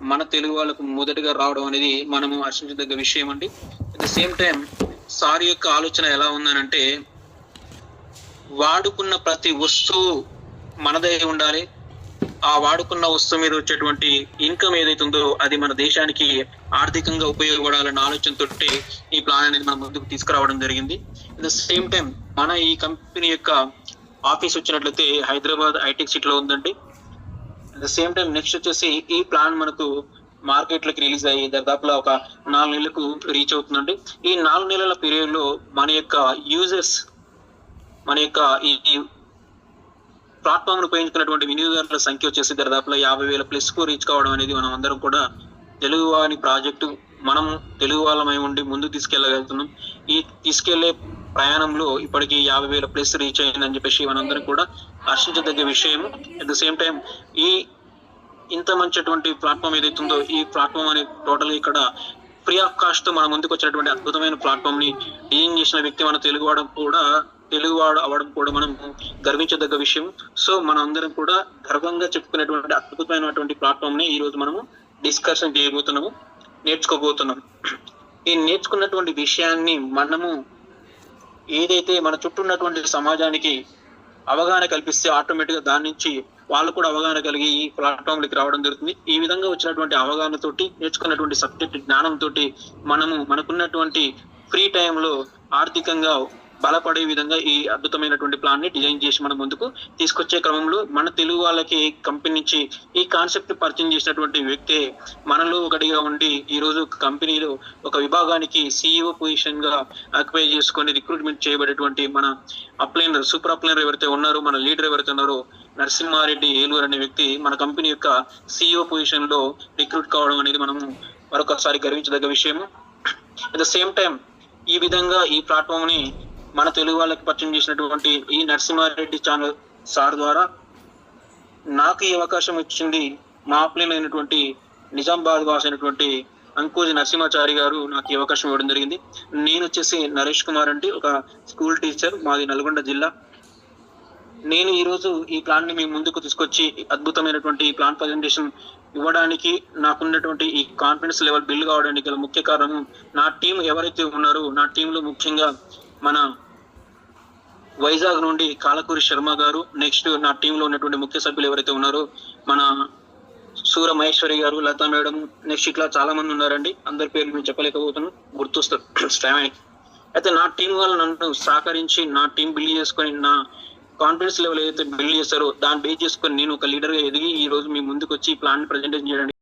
మన తెలుగు వాళ్ళకు మొదటగా రావడం అనేది మనము హర్షించదగ్గ విషయం అండి. At the same time sir యొక్క ఆలోచన ఎలా ఉందనంటే, వాడుకున్న ప్రతి వస్తువు మనదై ఉండాలి. ఆ వాడుకున్న వస్తువు మీద వచ్చేటువంటి ఇన్కమ్ ఏదైతే ఉందో అది మన దేశానికి ఆర్థికంగా ఉపయోగపడాలన్న ఆలోచనతోటి ఈ ప్లాన్ అనేది మన ముందుకు తీసుకురావడం జరిగింది. అట్ ద సేమ్ టైం మన ఈ కంపెనీ యొక్క ఆఫీస్ వచ్చినట్లయితే హైదరాబాద్ ఐటెక్ సిటీలో ఉందండి. At the same time next వచ్చేసి ఈ ప్లాన్ మనకు మార్కెట్ లోకి రిలీజ్ అయ్యి దాదాపులో ఒక 4 నెలలకు రీచ్ అవుతుందండి. ఈ 4 నెలల పీరియడ్ లో మన యొక్క యూజర్స్, మన యొక్క ఈ ప్లాట్ఫామ్ ఉపయోగించుకున్నటువంటి వినియోగదారుల సంఖ్య వచ్చేసి దాదాపులో 50,000 ప్లస్ కు రీచ్ కావడం అనేది మనం అందరం కూడా తెలుగు వారి ప్రాజెక్టు మనం తెలుగు వాళ్ళమై ఉండి ముందుకు తీసుకెళ్ళగలుగుతున్నాం. ఈ తీసుకెళ్లే ప్రయాణంలో ఇప్పటికి 50,000 ప్లస్ రీచ్ అయిందని చెప్పేసి మనందరం కూడా హర్షించదగ్గ విషయం. అట్ ద సేమ్ టైం ఈ ఇంత మంచిటువంటి ప్లాట్ఫామ్ ఏదైతే ఉందో ఈ ప్లాట్ఫామ్ అనేది టోటల్ ఇక్కడ ఫ్రీ ఆఫ్ కాస్ట్ తో మన ముందుకు వచ్చినటువంటి అద్భుతమైన ప్లాట్ఫామ్ ని డిజైన్ చేసిన వ్యక్తి మన తెలుగువాడు అవడం కూడా మనం గర్వించదగ్గ విషయం. సో మనం అందరం కూడా గర్వంగా చెప్పుకునేటువంటి అద్భుతమైనటువంటి ప్లాట్ఫామ్ ని ఈ రోజు మనము డిస్కషన్ చేయబోతున్నాము, నేర్చుకోబోతున్నాం. ఈ నేర్చుకున్నటువంటి విషయాన్ని మనము ఏదైతే మన చుట్టూ ఉన్నటువంటి సమాజానికి అవగాహన కల్పిస్తే ఆటోమేటిక్ గా దాని నుంచి వాళ్ళు కూడా అవగాహన కలిగి ఈ ప్లాట్ఫామ్ లకి రావడం జరుగుతుంది. ఈ విధంగా వచ్చినటువంటి అవగాహనతోటి, నేర్చుకున్నటువంటి సబ్జెక్ట్ జ్ఞానంతో మనము మనకున్నటువంటి ఫ్రీ టైంలో ఆర్థికంగా బలపడే విధంగా ఈ అద్భుతమైనటువంటి ప్లాన్ ని డిజైన్ చేసి మన ముందుకు తీసుకొచ్చే క్రమంలో మన తెలుగు వాళ్ళకి కంపెనీ నుంచి ఈ కాన్సెప్ట్ పరిచయం చేసినటువంటి వ్యక్తి మనలో ఒకటిగా ఉండి ఈ రోజు కంపెనీలో ఒక విభాగానికి CEO పొజిషన్ గా ఆక్యుపై చేసుకొని రిక్రూట్మెంట్ చేయబడేటువంటి మన అప్లైనర్, సూపర్ అప్లైనర్ ఎవరైతే ఉన్నారో, మన లీడర్ ఎవరైతే ఉన్నారో నరసింహారెడ్డి ఏలూరు అనే వ్యక్తి మన కంపెనీ యొక్క CEO పొజిషన్ లో రిక్రూట్ కావడం అనేది మనము మరొకసారి గర్వించదగ్గ విషయము. అట్ ద సేమ్ టైం ఈ విధంగా ఈ ప్లాట్ఫామ్ ని మన తెలుగు వాళ్ళకి పరిచయం చేసినటువంటి ఈ నరసింహారెడ్డి ఛానల్ సార్ ద్వారా నాకు ఈ అవకాశం ఇచ్చింది మా అప్లైన్ అయినటువంటి నిజామాబాద్ వాసి అయినటువంటి అంకోజి నరసింహాచారి గారు నాకు ఈ అవకాశం ఇవ్వడం జరిగింది. నేను వచ్చేసి నరేష్ కుమార్ అండి, ఒక స్కూల్ టీచర్, మాది నల్గొండ జిల్లా. నేను ఈ రోజు ఈ ప్లాన్ ని మీ ముందుకు తీసుకొచ్చి అద్భుతమైనటువంటి ఈ ప్లాన్ ప్రజెంటేషన్ ఇవ్వడానికి నాకున్నటువంటి ఈ కాన్ఫిడెన్స్ లెవెల్ బిల్డ్ కావడానికి గల ముఖ్య కారణం నా టీం ఎవరైతే ఉన్నారో, నా టీంలో ముఖ్యంగా మన వైజాగ్ నుండి కాలకూరి శర్మ గారు, నెక్స్ట్ నా టీంలో ఉన్నటువంటి ముఖ్య సభ్యులు ఎవరైతే ఉన్నారో మన సూర మహేశ్వరి గారు, లతా మేడం, నెక్స్ట్ ఇట్లా చాలా మంది ఉన్నారండి. అందరి పేర్లు మేము చెప్పలేకపోతున్నాం, గుర్తొస్తారు టైంకి. అయితే నా టీం వాళ్ళు నన్ను సహకరించి నా టీం బిల్డ్ చేసుకొని, నా కాన్ఫిడెన్స్ లెవెల్ ఏదైతే బిల్డ్ చేస్తారో దాన్ని బేస్ చేసుకొని నేను ఒక లీడర్ గా ఎదిగి ఈ రోజు మీ ముందుకు వచ్చి ప్లాన్ ప్రజెంటేషన్ చేయడానికి